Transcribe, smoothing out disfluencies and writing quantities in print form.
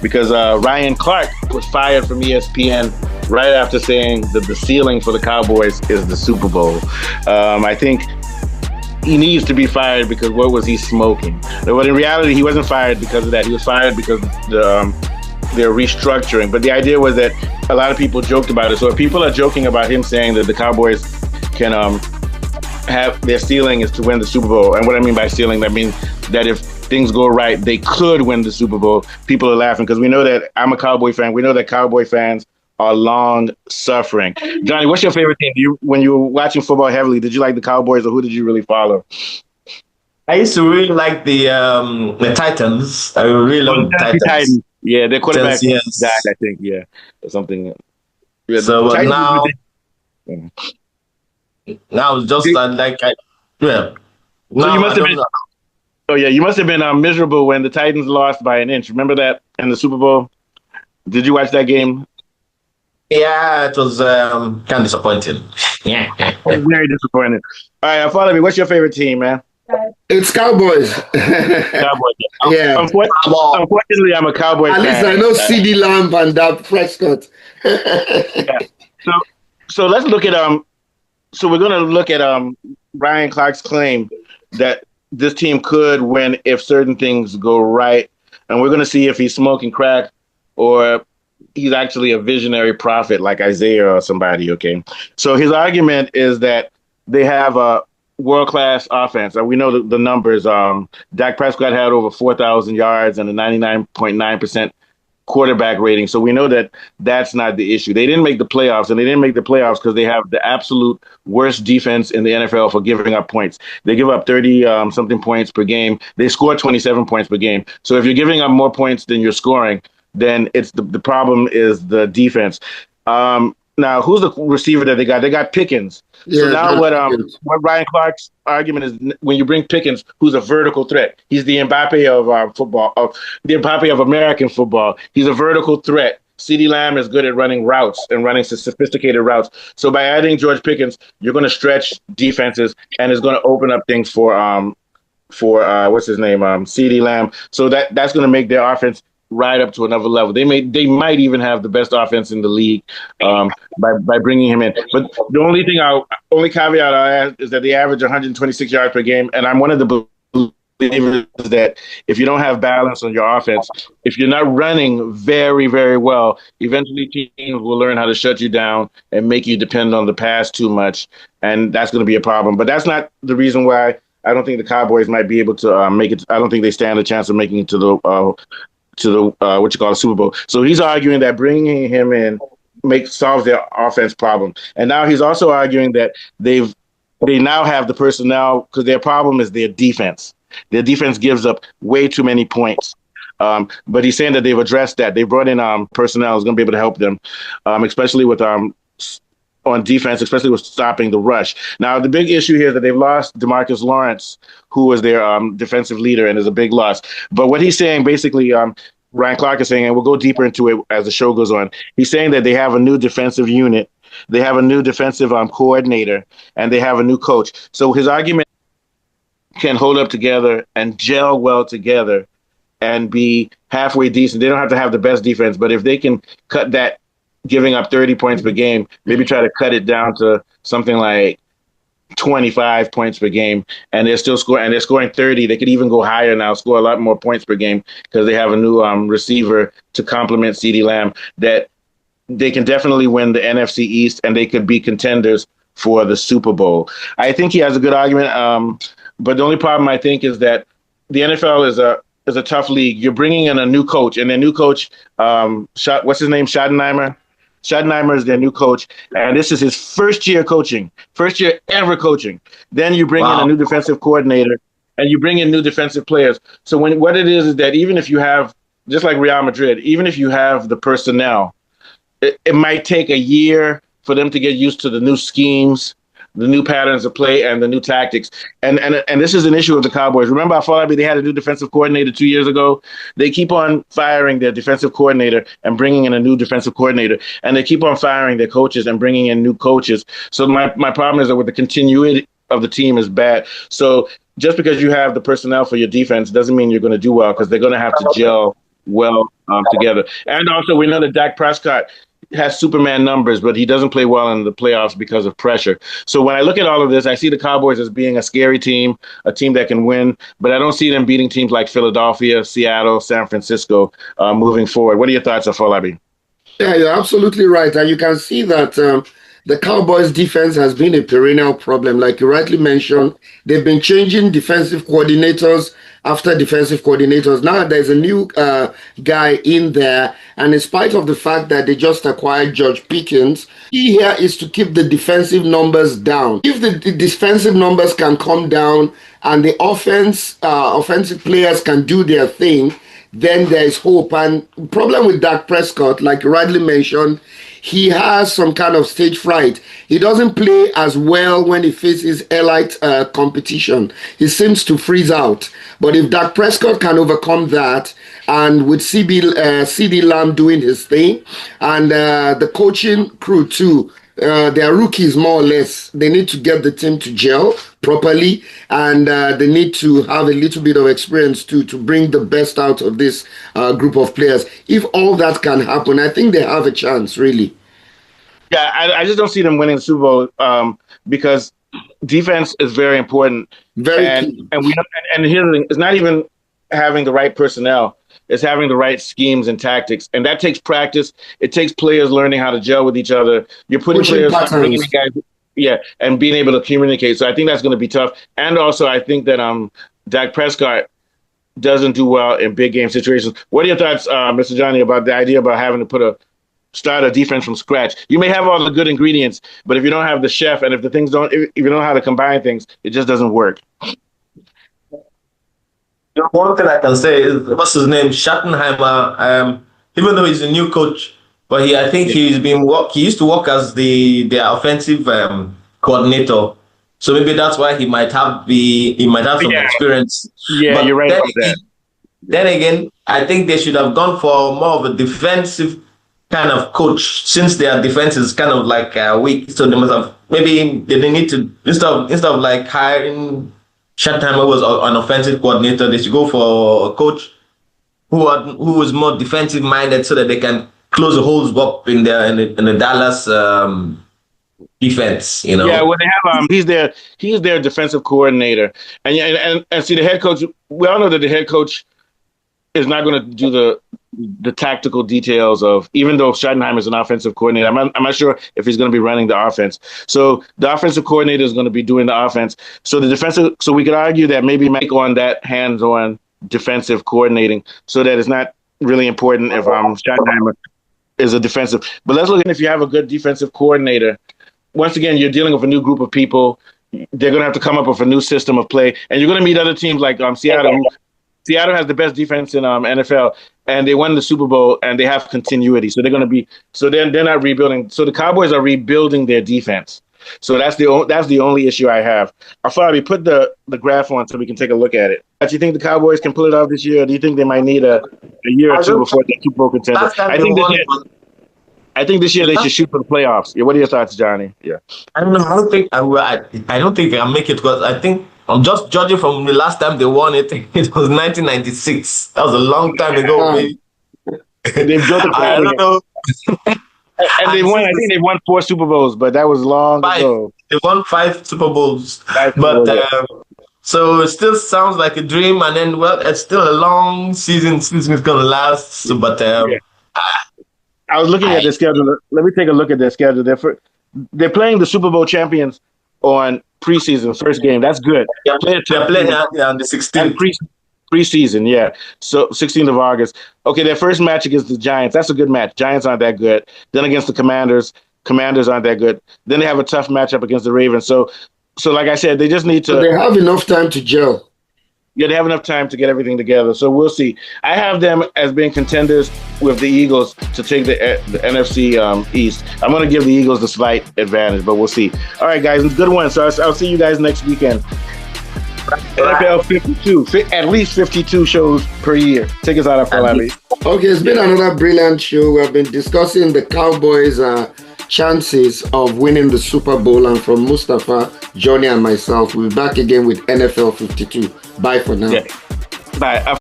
because Ryan Clark was fired from ESPN right after saying that the ceiling for the Cowboys is the Super Bowl. I think he needs to be fired because what was he smoking? But in reality, he wasn't fired because of that. He was fired because they're restructuring. But the idea was that a lot of people joked about it. So if people are joking about him saying that the Cowboys can have their ceiling is to win the Super Bowl, and what I mean by ceiling, I mean that if things go right, they could win the Super Bowl. People are laughing because we know that I'm a Cowboy fan. We know that Cowboy fans are long suffering. Johnny, what's your favorite team? When you were watching football heavily, did you like the Cowboys or who did you really follow? I used to really like the Titans. I really love the Titans. Yeah, their quarterback Yes. died, I think. Yeah, or something. Yeah, So but now, yeah. now it's just like yeah. So Now you must I have don't been. Oh yeah, you must have been miserable when the Titans lost by an inch. Remember that in the Super Bowl? Did you watch that game? Yeah, it was kind of disappointing. Yeah. Very disappointed. All right, follow me. What's your favorite team, man? It's Cowboys. Cowboys. Yeah. Unfortunately, I'm a Cowboys At least fan. I know CD Lamb and Dak Prescott. Yeah. So let's look at So we're gonna look at Ryan Clark's claim that this team could win if certain things go right, and we're gonna see if he's smoking crack or he's actually a visionary prophet like Isaiah or somebody. Okay. So his argument is that they have a world-class offense, and we know the numbers. Dak Prescott had over 4,000 yards and a 99.9% quarterback rating. So we know that that's not the issue. They didn't make the playoffs, and they didn't make the playoffs because they have the absolute worst defense in the NFL for giving up points. They give up 30 something points per game. They score 27 points per game. So if you're giving up more points than you're scoring, then it's the problem is the defense. Now, who's the receiver that they got? They got Pickens. Yeah, so now what Ryan Clark's argument is, when you bring Pickens, who's a vertical threat, he's the Mbappe of football, the Mbappe of American football. He's a vertical threat. CeeDee Lamb is good at running routes and running sophisticated routes. So by adding George Pickens, you're going to stretch defenses, and it's going to open up things for what's his name, CeeDee Lamb. So that's going to make their offense right up to another level. They might even have the best offense in the league by bringing him in. But the only caveat I add is that they average 126 yards per game, and I'm one of the believers that if you don't have balance on your offense, if you're not running very, very well, eventually teams will learn how to shut you down and make you depend on the pass too much, and that's going to be a problem. But that's not the reason why I don't think the Cowboys might be able to make it. I don't think they stand a chance of making it to the Super Bowl. So he's arguing that bringing him in solves their offense problem. And now he's also arguing that they now have the personnel because their problem is their defense. Their defense gives up way too many points. But he's saying that they've addressed that. They brought in personnel who's going to be able to help them, especially with on defense, especially with stopping the rush. Now, the big issue here is that they've lost DeMarcus Lawrence, who was their defensive leader, and is a big loss. But what he's saying, basically, Ryan Clark is saying, and we'll go deeper into it as the show goes on, he's saying that they have a new defensive unit, they have a new defensive coordinator, and they have a new coach. So his argument can hold up together and gel well together and be halfway decent. They don't have to have the best defense, but if they can cut that giving up 30 points per game, maybe try to cut it down to something like 25 points per game, and they're still scoring, and they're scoring 30. They could even go higher now, score a lot more points per game because they have a new receiver to complement CeeDee Lamb, that they can definitely win the NFC East, and they could be contenders for the Super Bowl. I think he has a good argument, but the only problem I think is that the NFL is a tough league. You're bringing in a new coach, and their new coach, what's his name, Schottenheimer? Schottenheimer is their new coach, and this is his first year ever coaching. Then you bring in a new defensive coordinator, and you bring in new defensive players. So what it is that even if you have, just like Real Madrid, even if you have the personnel, it might take a year for them to get used to the new schemes, the new patterns of play, and the new tactics. And this is an issue with the Cowboys. Remember how far they had a new defensive coordinator 2 years ago? They keep on firing their defensive coordinator and bringing in a new defensive coordinator. And they keep on firing their coaches and bringing in new coaches. So my problem is that with the continuity of the team is bad. So just because you have the personnel for your defense doesn't mean you're going to do well, because they're going to have to gel well together. And also, we know that Dak Prescott has Superman numbers, but he doesn't play well in the playoffs because of pressure. So when I look at all of this, I see the Cowboys as being a scary team, a team that can win, but I don't see them beating teams like Philadelphia, Seattle, San Francisco moving forward. What are your thoughts, Afolabi? Yeah, you're absolutely right. And you can see that the Cowboys defense has been a perennial problem. Like you rightly mentioned, they've been changing defensive coordinators after defensive coordinators. Now there's a new guy in there. And in spite of the fact that they just acquired George Pickens, key here is to keep the defensive numbers down. If the defensive numbers can come down and the offensive players can do their thing, then there is hope. And the problem with Dak Prescott, like you rightly mentioned, he has some kind of stage fright. He doesn't play as well when he faces elite competition. He seems to freeze out. But if Dak Prescott can overcome that, and with CD Lamb doing his thing, and the coaching crew too, they are rookies more or less. They need to get the team to gel properly, and they need to have a little bit of experience too to bring the best out of this group of players. If all that can happen, I think they have a chance, really. Yeah, I just don't see them winning the Super Bowl because defense is very important. Very and key. and we and here's the thing: it's not even having the right personnel. It's having the right schemes and tactics, and that takes practice. It takes players learning how to gel with each other. You're putting Pushing players, bringing patterns. in guys, yeah, and being able to communicate. So I think that's going to be tough. And also, I think that Dak Prescott doesn't do well in big game situations. What are your thoughts, Mr. Johnny, about the idea about having to start a defense from scratch? You may have all the good ingredients, but if you don't have the chef, and if you don't know how to combine things, it just doesn't work. One thing I can say is, what's his name, Schattenheimer. Even though he's a new coach, but I think he used to work as their offensive coordinator. So maybe that's why he might have some experience. Yeah, but you're right about that. Then again, I think they should have gone for more of a defensive kind of coach, since their defense is kind of like weak. So they must have, maybe they need to, instead of like hiring Schottenheimer was an offensive coordinator, they should go for a coach who is more defensive minded, so that they can close the holes up in the Dallas defense. Yeah, well, they have he's their defensive coordinator, and see the head coach. We all know that the head coach is not going to do the tactical details of, even though Schottenheimer is an offensive coordinator, I'm not sure if he's going to be running the offense. So the offensive coordinator is going to be doing the offense. So we could argue that maybe make on that hands-on defensive coordinating, so that it's not really important if Schottenheimer is a defensive. But let's look at, if you have a good defensive coordinator, once again, you're dealing with a new group of people. They're going to have to come up with a new system of play, and you're going to meet other teams like Seattle. Seattle has the best defense in NFL, and they won the Super Bowl, and they have continuity. So they're not rebuilding. So the Cowboys are rebuilding their defense. So that's the only issue I have. Fabi, put the graph on so we can take a look at it. Do you think the Cowboys can pull it off this year, or do you think they might need a year or two before they're Super Bowl contender? I think this year they should shoot for the playoffs. Yeah, what are your thoughts, Johnny? Yeah, I don't know. I don't think they can make it, because I think, I'm just judging from the last time they won it. It was 1996. That was a long time ago. They've built a I don't know. And they won. I think they won 4 Super Bowls, but that was long ago. They won 5 Super Bowls. So it still sounds like a dream. And then, well, it's still a long season. Season is gonna last. So, but I was looking at their schedule. Let me take a look at their schedule. They're playing the Super Bowl champions on preseason, first game. That's good. They're playing on the 16th. Preseason, yeah. So 16th of August. Okay, their first match against the Giants. That's a good match. Giants aren't that good. Then against the Commanders aren't that good. Then they have a tough matchup against the Ravens. So like I said, they just need to. So they have enough time to gel. Yeah, they have enough time to get everything together. So we'll see. I have them as being contenders with the Eagles to take the NFC East. I'm going to give the Eagles the slight advantage, but we'll see. All right, guys, good one. So I'll see you guys next weekend. NFL 52, at least 52 shows per year. Take us out of Falami. Okay, it's been another brilliant show. We have been discussing the Cowboys' chances of winning the Super Bowl, and from Mustafa, Johnny, and myself, we'll be back again with NFL 52. Bye for now. Yeah. Bye.